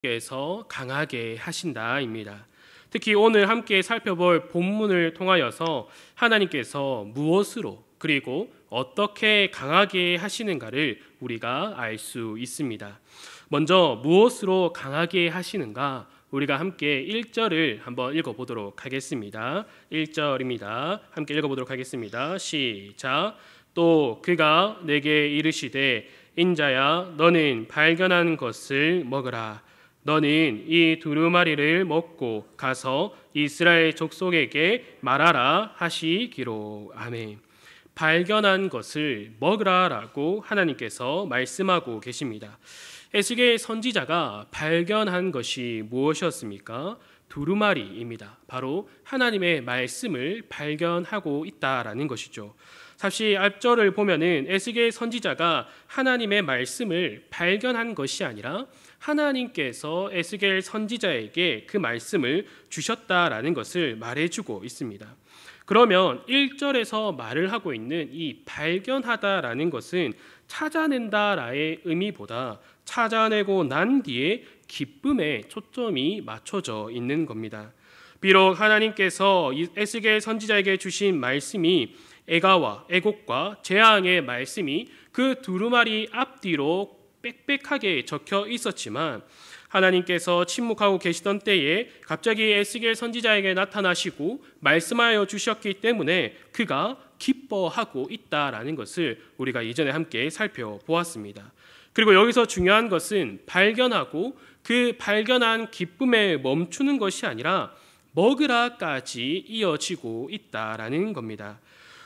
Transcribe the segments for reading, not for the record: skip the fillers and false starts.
께서 강하게 하신다입니다. 특히 오늘 함께 살펴볼 본문을 통하여서 하나님께서 무엇으로 그리고 어떻게 강하게 하시는가를 우리가 알 수 있습니다. 먼저 무엇으로 강하게 하시는가, 우리가 함께 1절을 한번 읽어보도록 하겠습니다. 1절입니다. 함께 읽어보도록 하겠습니다. 시작. 또 그가 내게 이르시되 인자야 너는 발견한 것을 먹으라. 너는 이 두루마리를 먹고 가서 이스라엘 족속에게 말하라 하시기로. 아멘. 발견한 것을 먹으라라고 하나님께서 말씀하고 계십니다. 에스겔 선지자가 발견한 것이 무엇이었습니까? 두루마리입니다. 바로 하나님의 말씀을 발견하고 있다라는 것이죠. 사실 앞절을 보면은 에스겔 선지자가 하나님의 말씀을 발견한 것이 아니라 하나님께서 에스겔 선지자에게 그 말씀을 주셨다라는 것을 말해주고 있습니다. 그러면 1절에서 말을 하고 있는 이 발견하다라는 것은 찾아낸다라의 의미보다 찾아내고 난 뒤에 기쁨에 초점이 맞춰져 있는 겁니다. 비록 하나님께서 에스겔 선지자에게 주신 말씀이 애가와 애곡과 재앙의 말씀이 그 두루마리 앞뒤로 빽빽하게 적혀 있었지만 하나님께서 침묵하고 계시던 때에 갑자기 에스겔 선지자에게 나타나시고 말씀하여 주셨기 때문에 그가 기뻐하고 있다라는 것을 우리가 이전에 함께 살펴보았습니다. 그리고 여기서 중요한 것은 발견하고 그 발견한 기쁨에 멈추는 것이 아니라 먹으라까지 이어지고 있다라는 겁니다.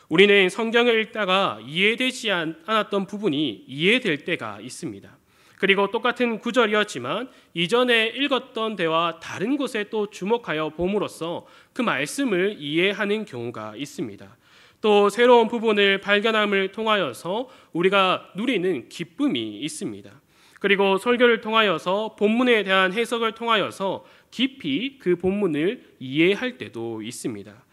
우리는 성경을 읽다가 이해되지 않았던 부분이 이해될 때가 있습니다. 그리고 똑같은 구절이었지만 이전에 읽었던 데와 다른 곳에 또 주목하여 봄으로써 그 말씀을 이해하는 경우가 있습니다. 또 새로운 부분을 발견함을 통하여서 우리가 누리는 기쁨이 있습니다. 그리고 설교를 통하여서 본문에 대한 해석을 통하여서 깊이 그 본문을 이해할 때도 있습니다.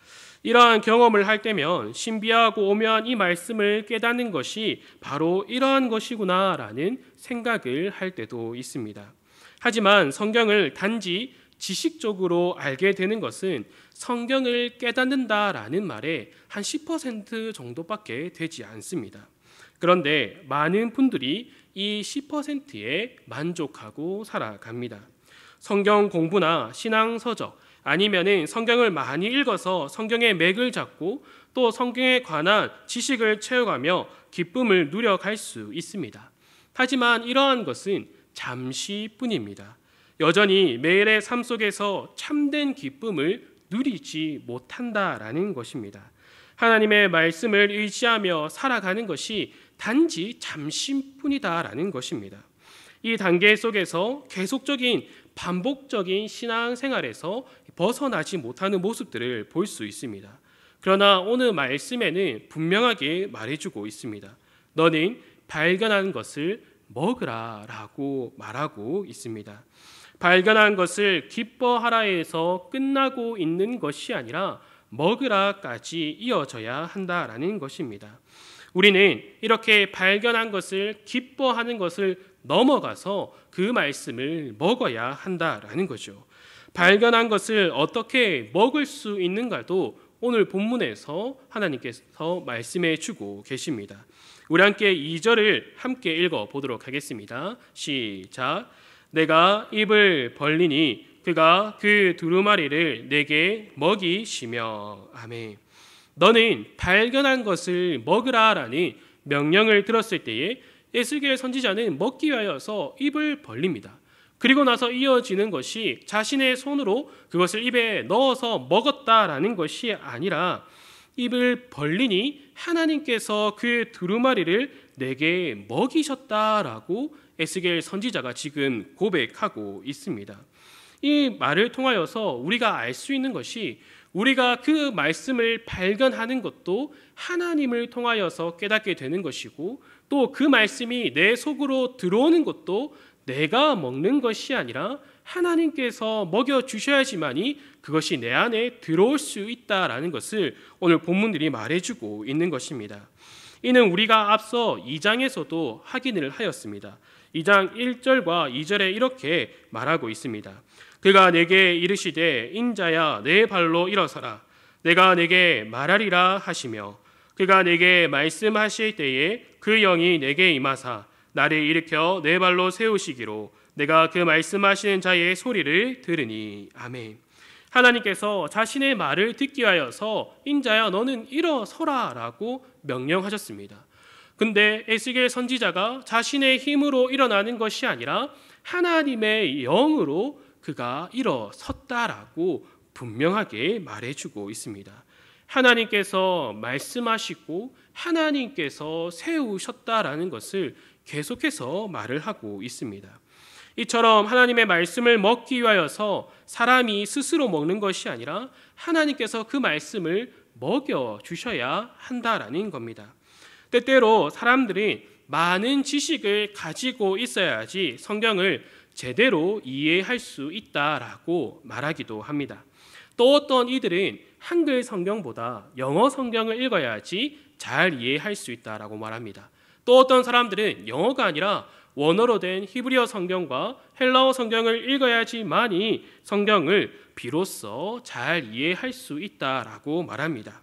이러한 경험을 할 때면 신비하고 오묘한 이 말씀을 깨닫는 것이 바로 이러한 것이구나라는 생각을 할 때도 있습니다. 하지만 성경을 단지 지식적으로 알게 되는 것은 성경을 깨닫는다라는 말의 한 10% 정도밖에 되지 않습니다. 그런데 많은 분들이 이 10%에 만족하고 살아갑니다. 성경 공부나 신앙서적 아니면은 성경을 많이 읽어서 성경의 맥을 잡고 또 성경에 관한 지식을 채워가며 기쁨을 누려갈 수 있습니다. 하지만 이러한 것은 잠시뿐입니다. 여전히 매일의 삶 속에서 참된 기쁨을 누리지 못한다라는 것입니다. 하나님의 말씀을 의지하며 살아가는 것이 단지 잠시뿐이다라는 것입니다. 이 단계 속에서 계속적인 반복적인 신앙생활에서 벗어나지 못하는 모습들을 볼 수 있습니다. 그러나 오늘 말씀에는 분명하게 말해주고 있습니다. 너는 발견한 것을 먹으라 라고 말하고 있습니다. 발견한 것을 기뻐하라에서 끝나고 있는 것이 아니라 먹으라까지 이어져야 한다라는 것입니다. 우리는 이렇게 발견한 것을 기뻐하는 것을 넘어가서 그 말씀을 먹어야 한다라는 거죠. 발견한 것을 어떻게 먹을 수 있는가도 오늘 본문에서 하나님께서 말씀해 주고 계십니다. 우리 함께 2절을 함께 읽어보도록 하겠습니다. 시작. 내가 입을 벌리니 그가 그 두루마리를 내게 먹이시며. 아멘. 너는 발견한 것을 먹으라라는 명령을 들었을 때에 에스겔 선지자는 먹기 위하여서 입을 벌립니다. 그리고 나서 이어지는 것이 자신의 손으로 그것을 입에 넣어서 먹었다라는 것이 아니라 입을 벌리니 하나님께서 그 두루마리를 내게 먹이셨다라고 에스겔 선지자가 지금 고백하고 있습니다. 이 말을 통하여서 우리가 알 수 있는 것이 우리가 그 말씀을 발견하는 것도 하나님을 통하여서 깨닫게 되는 것이고 또 그 말씀이 내 속으로 들어오는 것도 내가 먹는 것이 아니라 하나님께서 먹여주셔야지만이 그것이 내 안에 들어올 수 있다라는 것을 오늘 본문들이 말해주고 있는 것입니다. 이는 우리가 앞서 2장에서도 확인을 하였습니다. 2장 1절과 2절에 이렇게 말하고 있습니다. 그가 내게 이르시되 인자야 내 발로 일어서라. 내가 내게 말하리라 하시며 그가 내게 말씀하실 때에 그 영이 내게 임하사 나를 일으켜 내 발로 세우시기로 내가 그 말씀하시는 자의 소리를 들으니. 아멘. 하나님께서 자신의 말을 듣기 위하여서 인자야 너는 일어서라 라고 명령하셨습니다. 근데 에스겔 선지자가 자신의 힘으로 일어나는 것이 아니라 하나님의 영으로 그가 일어섰다라고 분명하게 말해주고 있습니다. 하나님께서 말씀하시고 하나님께서 세우셨다라는 것을 계속해서 말을 하고 있습니다. 이처럼 하나님의 말씀을 먹기 위하여서 사람이 스스로 먹는 것이 아니라 하나님께서 그 말씀을 먹여주셔야 한다라는 겁니다. 때때로 사람들이 많은 지식을 가지고 있어야지 성경을 제대로 이해할 수 있다라고 말하기도 합니다. 또 어떤 이들은 한글 성경보다 영어 성경을 읽어야지 잘 이해할 수 있다라고 말합니다. 또 어떤 사람들은 영어가 아니라 원어로 된 히브리어 성경과 헬라어 성경을 읽어야지만이 성경을 비로소 잘 이해할 수 있다라고 말합니다.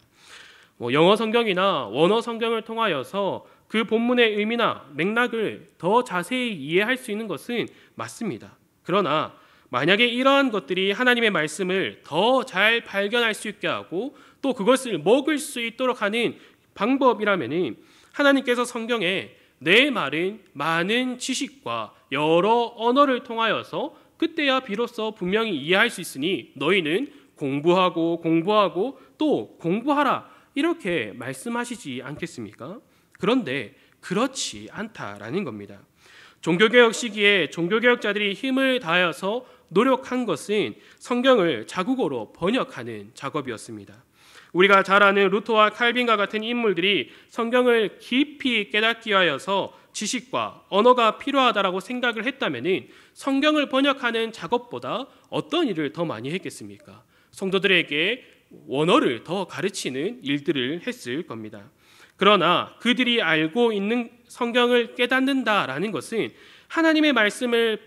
영어 성경이나 원어 성경을 통하여서 그 본문의 의미나 맥락을 더 자세히 이해할 수 있는 것은 맞습니다. 그러나 만약에 이러한 것들이 하나님의 말씀을 더 잘 발견할 수 있게 하고 또 그것을 먹을 수 있도록 하는 방법이라면 하나님께서 성경에 내 말은 많은 지식과 여러 언어를 통하여서 그때야 비로소 분명히 이해할 수 있으니 너희는 공부하고 또 공부하라 이렇게 말씀하시지 않겠습니까? 그런데 그렇지 않다라는 겁니다. 종교개혁 시기에 종교개혁자들이 힘을 다하여서 노력한 것은 성경을 자국어로 번역하는 작업이었습니다. 우리가 잘 아는 루터와 칼빈과 같은 인물들이 성경을 깊이 깨닫기 위하여서 지식과 언어가 필요하다라고 생각을 했다면 성경을 번역하는 작업보다 어떤 일을 더 많이 했겠습니까? 성도들에게 원어를 더 가르치는 일들을 했을 겁니다. 그러나 그들이 알고 있는 성경을 깨닫는다라는 것은 하나님의 말씀을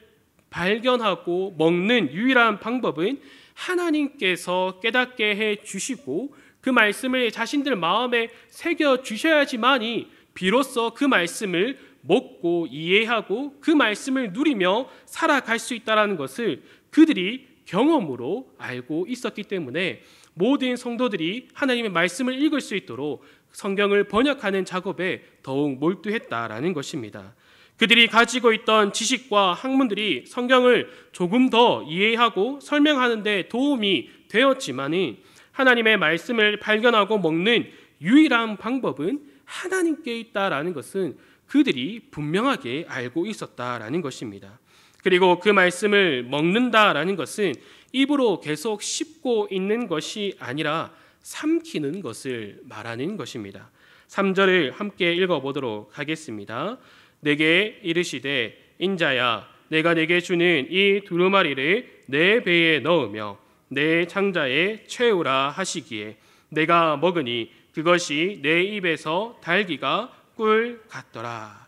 발견하고 먹는 유일한 방법은 하나님께서 깨닫게 해주시고 그 말씀을 자신들 마음에 새겨주셔야지만이 비로소 그 말씀을 먹고 이해하고 그 말씀을 누리며 살아갈 수 있다는 것을 그들이 경험으로 알고 있었기 때문에 모든 성도들이 하나님의 말씀을 읽을 수 있도록 성경을 번역하는 작업에 더욱 몰두했다라는 것입니다. 그들이 가지고 있던 지식과 학문들이 성경을 조금 더 이해하고 설명하는 데 도움이 되었지만 하나님의 말씀을 발견하고 먹는 유일한 방법은 하나님께 있다라는 것은 그들이 분명하게 알고 있었다라는 것입니다. 그리고 그 말씀을 먹는다라는 것은 입으로 계속 씹고 있는 것이 아니라 삼키는 것을 말하는 것입니다. 3절을 함께 읽어보도록 하겠습니다. 내게 이르시되 인자야 내가 내게 주는 이 두루마리를 내 배에 넣으며 내 창자에 채우라 하시기에 내가 먹으니 그것이 내 입에서 달기가 꿀 같더라.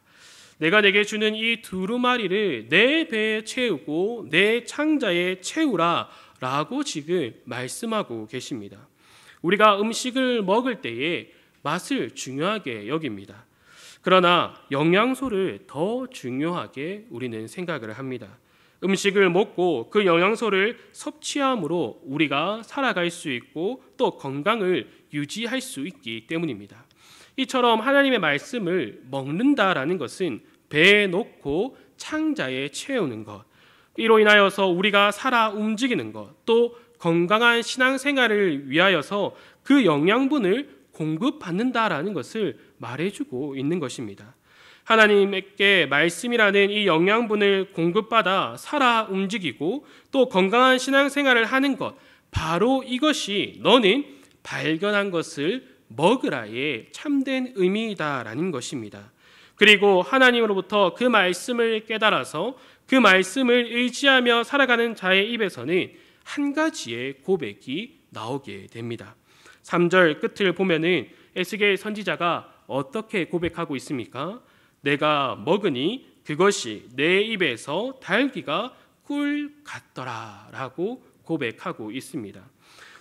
내가 내게 주는 이 두루마리를 내 배에 채우고 내 창자에 채우라 라고 지금 말씀하고 계십니다. 우리가 음식을 먹을 때에 맛을 중요하게 여깁니다. 그러나 영양소를 더 중요하게 우리는 생각을 합니다. 음식을 먹고 그 영양소를 섭취함으로 우리가 살아갈 수 있고 또 건강을 유지할 수 있기 때문입니다. 이처럼 하나님의 말씀을 먹는다라는 것은 배에 넣고 창자에 채우는 것, 이로 인하여서 우리가 살아 움직이는 것, 또 건강한 신앙생활을 위하여서 그 영양분을 공급받는다라는 것을 말해주고 있는 것입니다. 하나님께 말씀이라는 이 영양분을 공급받아 살아 움직이고 또 건강한 신앙생활을 하는 것, 바로 이것이 너는 발견한 것을 먹으라의 참된 의미이다라는 것입니다. 그리고 하나님으로부터 그 말씀을 깨달아서 그 말씀을 의지하며 살아가는 자의 입에서는 한 가지의 고백이 나오게 됩니다. 3절 끝을 보면은 에스겔 선지자가 어떻게 고백하고 있습니까? 내가 먹으니 그것이 내 입에서 달기가 꿀 같더라라고 고백하고 있습니다.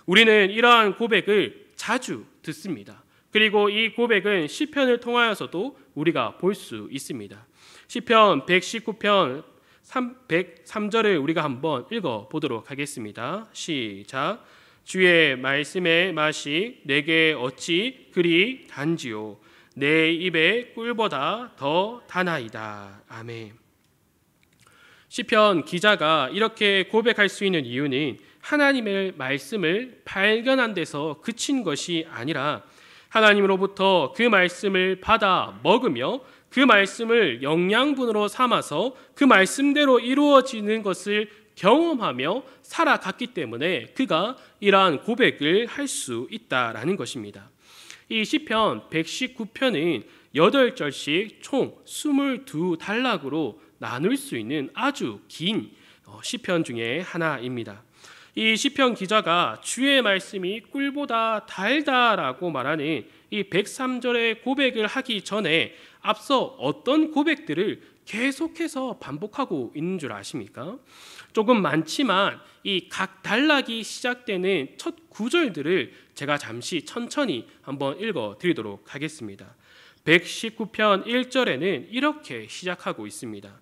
우리는 이러한 고백을 자주 듣습니다. 그리고 이 고백은 시편을 통하여서도 우리가 볼 수 있습니다. 시편 119편 103절을 우리가 한번 읽어보도록 하겠습니다. 시작. 주의 말씀의 맛이 내게 어찌 그리 단지요 내 입의 꿀보다 더 다나이다. 아멘. 시편 기자가 이렇게 고백할 수 있는 이유는 하나님의 말씀을 발견한 데서 그친 것이 아니라 하나님으로부터 그 말씀을 받아 먹으며 그 말씀을 영양분으로 삼아서 그 말씀대로 이루어지는 것을 경험하며 살아갔기 때문에 그가 이러한 고백을 할 수 있다라는 것입니다. 이 시편 119편은 8절씩 총 22단락으로 나눌 수 있는 아주 긴 시편 중에 하나입니다. 이 시편 기자가 주의 말씀이 꿀보다 달다라고 말하는 이 103절의 고백을 하기 전에 앞서 어떤 고백들을 계속해서 반복하고 있는 줄 아십니까? 조금 많지만 이 각 단락이 시작되는 첫 구절들을 제가 잠시 천천히 한번 읽어드리도록 하겠습니다. 119편 1절에는 이렇게 시작하고 있습니다.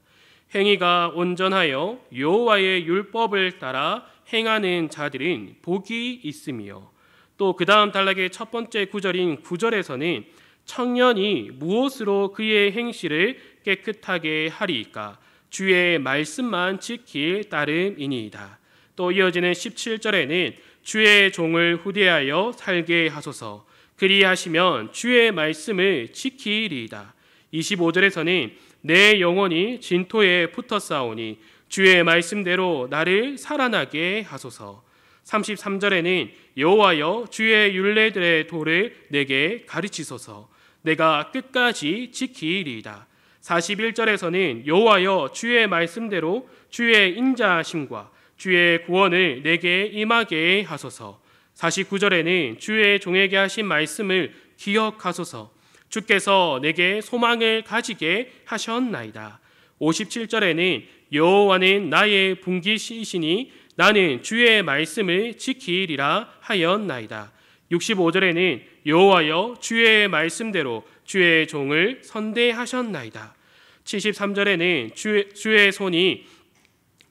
행위가 온전하여 여호와의 율법을 따라 행하는 자들은 복이 있으며, 또 그 다음 단락의 첫 번째 구절인 9절에서는 청년이 무엇으로 그의 행실을 깨끗하게 하리이까 주의 말씀만 지킬 따름이니이다. 또 이어지는 17절에는 주의 종을 후대하여 살게 하소서 그리하시면 주의 말씀을 지키리이다. 25절에서는 내 영혼이 진토에 붙었사오니 주의 말씀대로 나를 살아나게 하소서. 33절에는 여호와여 주의 율례들의 도를 내게 가르치소서 내가 끝까지 지키리이다. 41절에서는 여호와여 주의 말씀대로 주의 인자하심과 주의 구원을 내게 임하게 하소서. 49절에는 주의 종에게 하신 말씀을 기억하소서 주께서 내게 소망을 가지게 하셨나이다. 57절에는 여호와는 나의 분깃이시니 나는 주의 말씀을 지키리라 하였나이다. 65절에는 여호와여 주의 말씀대로 주의 종을 선대하셨나이다. 73절에는 주의 손이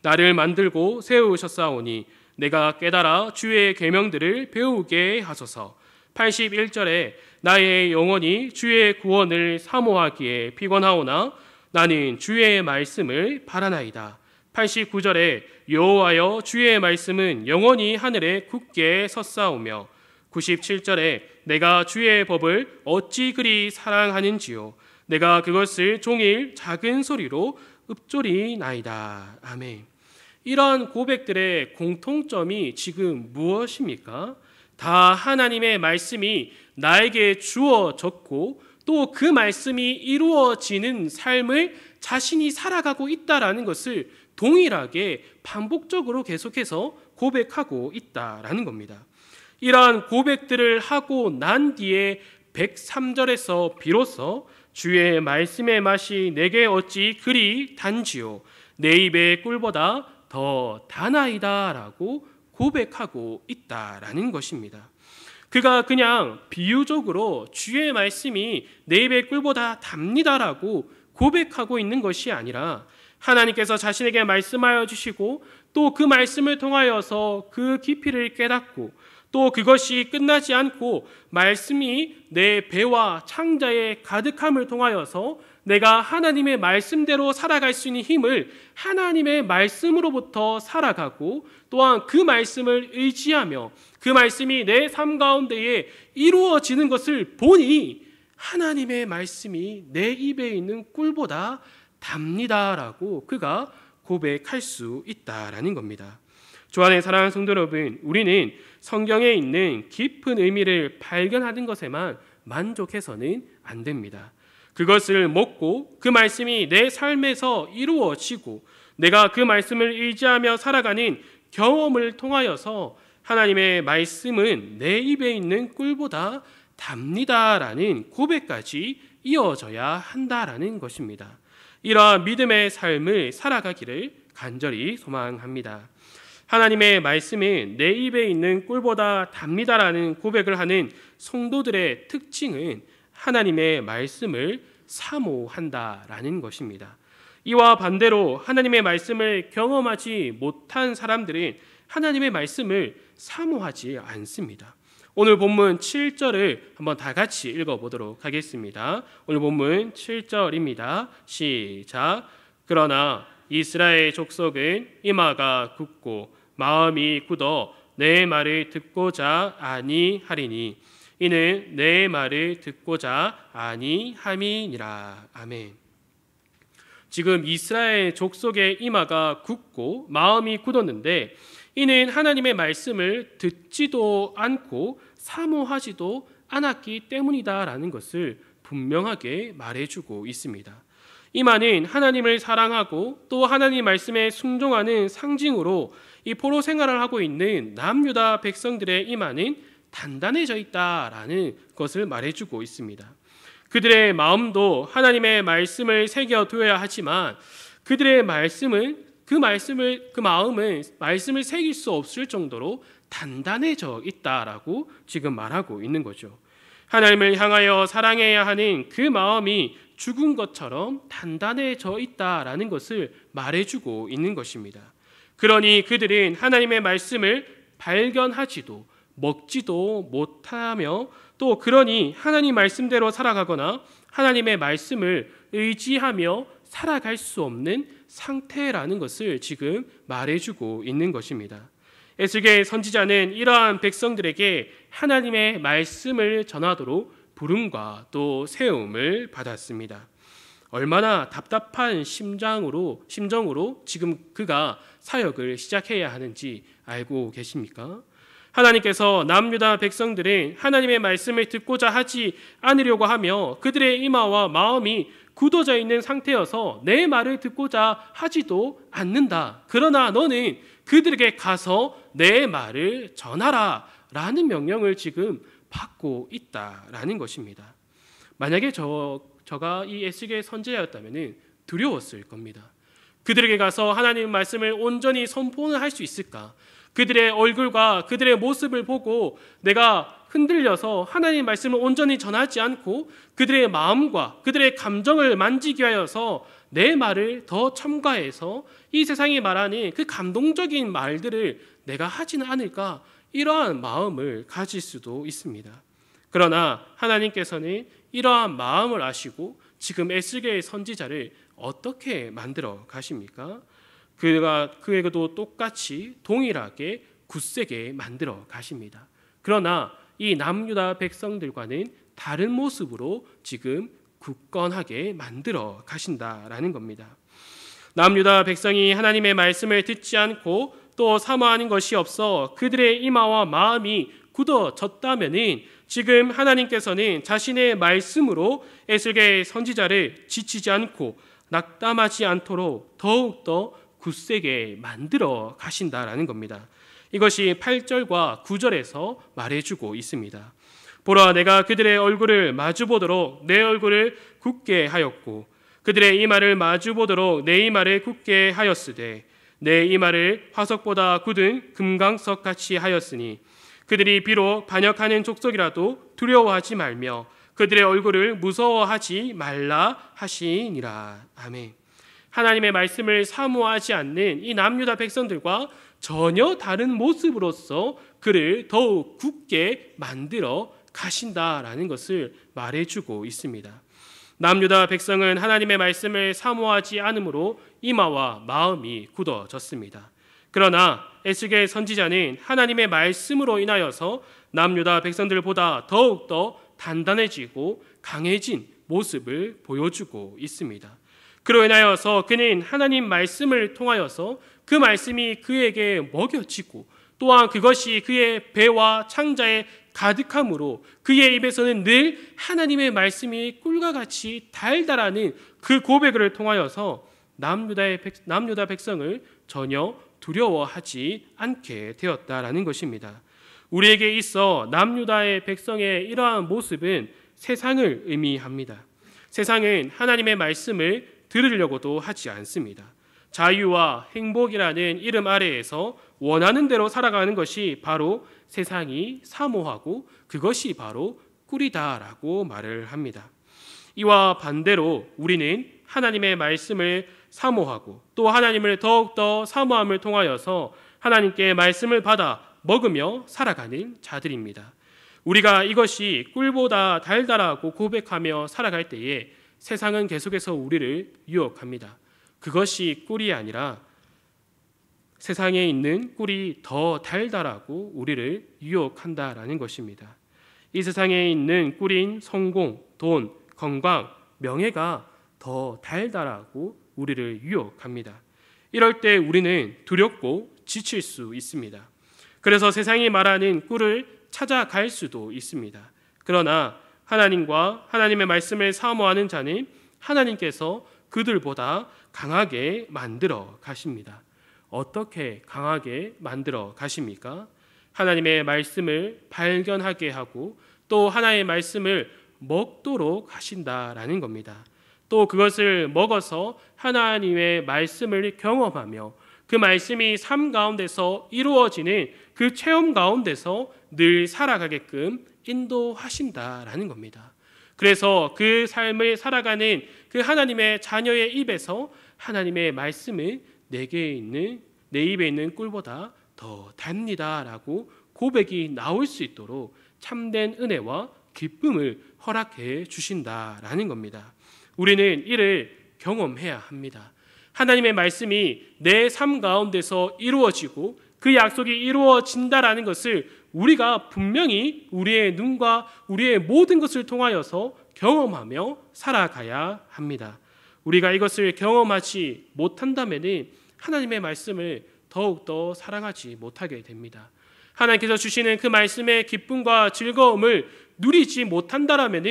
나를 만들고 세우셨사오니 내가 깨달아 주의 계명들을 배우게 하소서. 81절에 나의 영혼이 주의 구원을 사모하기에 피곤하오나 나는 주의 말씀을 바라나이다. 89절에 여호와여 주의 말씀은 영원히 하늘에 굳게 섰사오며 97절에 내가 주의 법을 어찌 그리 사랑하는지요 내가 그것을 종일 작은 소리로 읊조리나이다. 아멘. 이러한 고백들의 공통점이 지금 무엇입니까? 다 하나님의 말씀이 나에게 주어졌고 또 그 말씀이 이루어지는 삶을 자신이 살아가고 있다라는 것을 동일하게 반복적으로 계속해서 고백하고 있다라는 겁니다. 이러한 고백들을 하고 난 뒤에 103절에서 비로소 주의 말씀의 맛이 내게 어찌 그리 단지요 내 입의 꿀보다 더 다나이다라고 고백하고 있다라는 것입니다. 그가 그냥 비유적으로 주의 말씀이 내 입의 꿀보다 답니다라고 고백하고 있는 것이 아니라 하나님께서 자신에게 말씀하여 주시고 또 그 말씀을 통하여서 그 깊이를 깨닫고 또 그것이 끝나지 않고 말씀이 내 배와 창자의 가득함을 통하여서 내가 하나님의 말씀대로 살아갈 수 있는 힘을 하나님의 말씀으로부터 살아가고 또한 그 말씀을 의지하며 그 말씀이 내 삶 가운데에 이루어지는 것을 보니 하나님의 말씀이 내 입에 있는 꿀보다 답니다라고 그가 고백할 수 있다라는 겁니다. 주안의 사랑하는 성도 여러분, 우리는 성경에 있는 깊은 의미를 발견하는 것에만 만족해서는 안 됩니다. 그것을 먹고 그 말씀이 내 삶에서 이루어지고 내가 그 말씀을 의지하며 살아가는 경험을 통하여서 하나님의 말씀은 내 입에 있는 꿀보다 답니다라는 고백까지 이어져야 한다라는 것입니다. 이러한 믿음의 삶을 살아가기를 간절히 소망합니다. 하나님의 말씀은 내 입에 있는 꿀보다 답니다라는 고백을 하는 성도들의 특징은 하나님의 말씀을 사모한다라는 것입니다. 이와 반대로 하나님의 말씀을 경험하지 못한 사람들은 하나님의 말씀을 사모하지 않습니다. 오늘 본문 7절을 한번 다 같이 읽어보도록 하겠습니다. 오늘 본문 7절입니다. 시작. 그러나 이스라엘 족속은 이마가 굳고 마음이 굳어 내 말을 듣고자 아니하리니 이는 내 말을 듣고자 아니함이니라. 아멘. 지금 이스라엘 족속의 이마가 굳고 마음이 굳었는데 이는 하나님의 말씀을 듣지도 않고 사모하지도 않았기 때문이다라는 것을 분명하게 말해주고 있습니다. 이마는 하나님을 사랑하고 또 하나님 말씀에 순종하는 상징으로 이 포로 생활을 하고 있는 남유다 백성들의 이마는 단단해져 있다라는 것을 말해주고 있습니다. 그들의 마음도 하나님의 말씀을 새겨두어야 하지만 그들의 마음은 말씀을 새길 수 없을 정도로 단단해져 있다라고 지금 말하고 있는 거죠. 하나님을 향하여 사랑해야 하는 그 마음이 죽은 것처럼 단단해져 있다라는 것을 말해주고 있는 것입니다. 그러니 그들은 하나님의 말씀을 발견하지도 먹지도 못하며 또 그러니 하나님 말씀대로 살아가거나 하나님의 말씀을 의지하며 살아갈 수 없는 상태라는 것을 지금 말해주고 있는 것입니다. 에스겔 선지자는 이러한 백성들에게 하나님의 말씀을 전하도록 부름과 또 세움을 받았습니다. 얼마나 답답한 심정으로 지금 그가 사역을 시작해야 하는지 알고 계십니까? 하나님께서 남유다 백성들은 하나님의 말씀을 듣고자 하지 않으려고 하며 그들의 이마와 마음이 굳어져 있는 상태여서 내 말을 듣고자 하지도 않는다. 그러나 너는 그들에게 가서 내 말을 전하라 라는 명령을 지금 받고 있다라는 것입니다. 만약에 저가 이 에스겔 선지자였다면 두려웠을 겁니다. 그들에게 가서 하나님의 말씀을 온전히 선포를 할 수 있을까? 그들의 얼굴과 그들의 모습을 보고 내가 흔들려서 하나님의 말씀을 온전히 전하지 않고 그들의 마음과 그들의 감정을 만지기 위하여서 내 말을 더 첨가해서 이 세상이 말하는 그 감동적인 말들을 내가 하지는 않을까, 이러한 마음을 가질 수도 있습니다. 그러나 하나님께서는 이러한 마음을 아시고 지금 에스겔 선지자를 어떻게 만들어 가십니까? 그에게도 똑같이 동일하게 굳세게 만들어 가십니다. 그러나 이 남유다 백성들과는 다른 모습으로 지금 굳건하게 만들어 가신다라는 겁니다. 남유다 백성이 하나님의 말씀을 듣지 않고 또 사모하는 것이 없어 그들의 이마와 마음이 굳어졌다면은 지금 하나님께서는 자신의 말씀으로 에스겔 선지자를 지치지 않고 낙담하지 않도록 더욱더 굳세게 만들어 가신다라는 겁니다. 이것이 8절과 9절에서 말해주고 있습니다. 보라, 내가 그들의 얼굴을 마주보도록 내 얼굴을 굳게 하였고 그들의 이마를 마주보도록 내 이마를 굳게 하였으되 내 이마를 화석보다 굳은 금강석 같이 하였으니 그들이 비록 반역하는 족속이라도 두려워하지 말며 그들의 얼굴을 무서워하지 말라 하시니라. 아멘. 하나님의 말씀을 사모하지 않는 이 남유다 백성들과 전혀 다른 모습으로서 그를 더욱 굳게 만들어 가신다라는 것을 말해주고 있습니다. 남유다 백성은 하나님의 말씀을 사모하지 않으므로 이마와 마음이 굳어졌습니다. 그러나 에스겔 선지자는 하나님의 말씀으로 인하여서 남유다 백성들보다 더욱더 단단해지고 강해진 모습을 보여주고 있습니다. 그로 인하여서 그는 하나님 말씀을 통하여서 그 말씀이 그에게 먹여지고 또한 그것이 그의 배와 창자에 가득함으로 그의 입에서는 늘 하나님의 말씀이 꿀과 같이 달달하는 그 고백을 통하여서 남유다 백성을 전혀 두려워하지 않게 되었다라는 것입니다. 우리에게 있어 남유다의 백성의 이러한 모습은 세상을 의미합니다. 세상은 하나님의 말씀을 들으려고도 하지 않습니다. 자유와 행복이라는 이름 아래에서 원하는 대로 살아가는 것이 바로 세상이 사모하고 그것이 바로 꿀이다라고 말을 합니다. 이와 반대로 우리는 하나님의 말씀을 사모하고 또 하나님을 더욱더 사모함을 통하여서 하나님께 말씀을 받아 먹으며 살아가는 자들입니다. 우리가 이것이 꿀보다 달달하고 고백하며 살아갈 때에 세상은 계속해서 우리를 유혹합니다. 그것이 꿀이 아니라 세상에 있는 꿀이 더 달달하고 우리를 유혹한다라는 것입니다. 이 세상에 있는 꿀인 성공, 돈, 건강, 명예가 더 달달하고 우리를 유혹합니다. 이럴 때 우리는 두렵고 지칠 수 있습니다. 그래서 세상이 말하는 꿀을 찾아갈 수도 있습니다. 그러나 하나님과 하나님의 말씀을 사모하는 자는 하나님께서 그들보다 강하게 만들어 가십니다. 어떻게 강하게 만들어 가십니까? 하나님의 말씀을 발견하게 하고 또 하나님의 말씀을 먹도록 하신다라는 겁니다. 또 그것을 먹어서 하나님의 말씀을 경험하며 그 말씀이 삶 가운데서 이루어지는 그 체험 가운데서 늘 살아가게끔 인도하신다라는 겁니다. 그래서 그 삶을 살아가는 그 하나님의 자녀의 입에서 하나님의 말씀은 내 입에 있는 꿀보다 더 답니다라고 고백이 나올 수 있도록 참된 은혜와 기쁨을 허락해 주신다라는 겁니다. 우리는 이를 경험해야 합니다. 하나님의 말씀이 내 삶 가운데서 이루어지고 그 약속이 이루어진다라는 것을 우리가 분명히 우리의 눈과 우리의 모든 것을 통하여서 경험하며 살아가야 합니다. 우리가 이것을 경험하지 못한다면 하나님의 말씀을 더욱더 사랑하지 못하게 됩니다. 하나님께서 주시는 그 말씀의 기쁨과 즐거움을 누리지 못한다면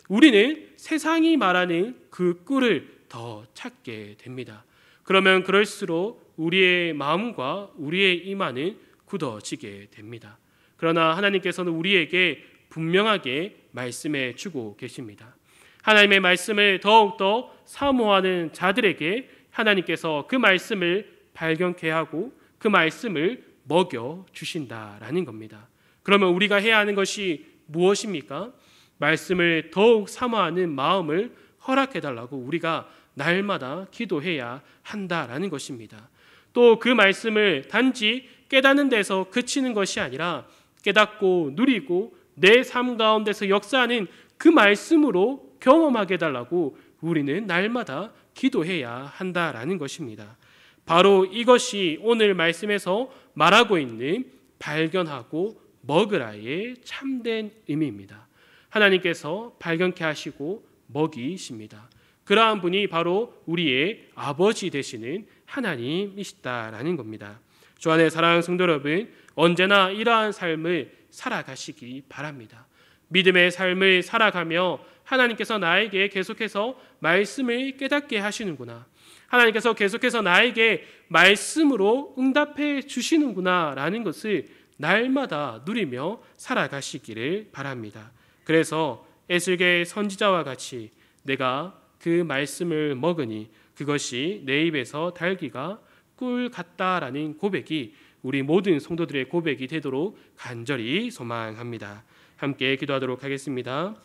우리는 세상이 말하는 그 꿀을 더 찾게 됩니다. 그러면 그럴수록 우리의 마음과 우리의 이마는 굳어지게 됩니다. 그러나 하나님께서는 우리에게 분명하게 말씀해 주고 계십니다. 하나님의 말씀을 더욱더 사모하는 자들에게 하나님께서 그 말씀을 발견케 하고 그 말씀을 먹여 주신다라는 겁니다. 그러면 우리가 해야 하는 것이 무엇입니까? 말씀을 더욱 사모하는 마음을 허락해달라고 우리가 날마다 기도해야 한다라는 것입니다. 또 그 말씀을 단지 깨닫는 데서 그치는 것이 아니라 깨닫고 누리고 내 삶 가운데서 역사하는 그 말씀으로 경험하게 해달라고 우리는 날마다 기도해야 한다라는 것입니다. 바로 이것이 오늘 말씀에서 말하고 있는 발견하고 먹으라의 참된 의미입니다. 하나님께서 발견케 하시고 먹이십니다. 그러한 분이 바로 우리의 아버지 되시는 하나님이시다라는 겁니다. 주 안에 사랑하는 성도 여러분, 언제나 이러한 삶을 살아가시기 바랍니다. 믿음의 삶을 살아가며 하나님께서 나에게 계속해서 말씀을 깨닫게 하시는구나, 하나님께서 계속해서 나에게 말씀으로 응답해 주시는구나 라는 것을 날마다 누리며 살아가시기를 바랍니다. 그래서 에스겔 선지자와 같이 내가 그 말씀을 먹으니 그것이 내 입에서 달기가 꿀 같다라는 고백이 우리 모든 성도들의 고백이 되도록 간절히 소망합니다. 함께 기도하도록 하겠습니다.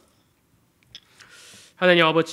하나님 아버지,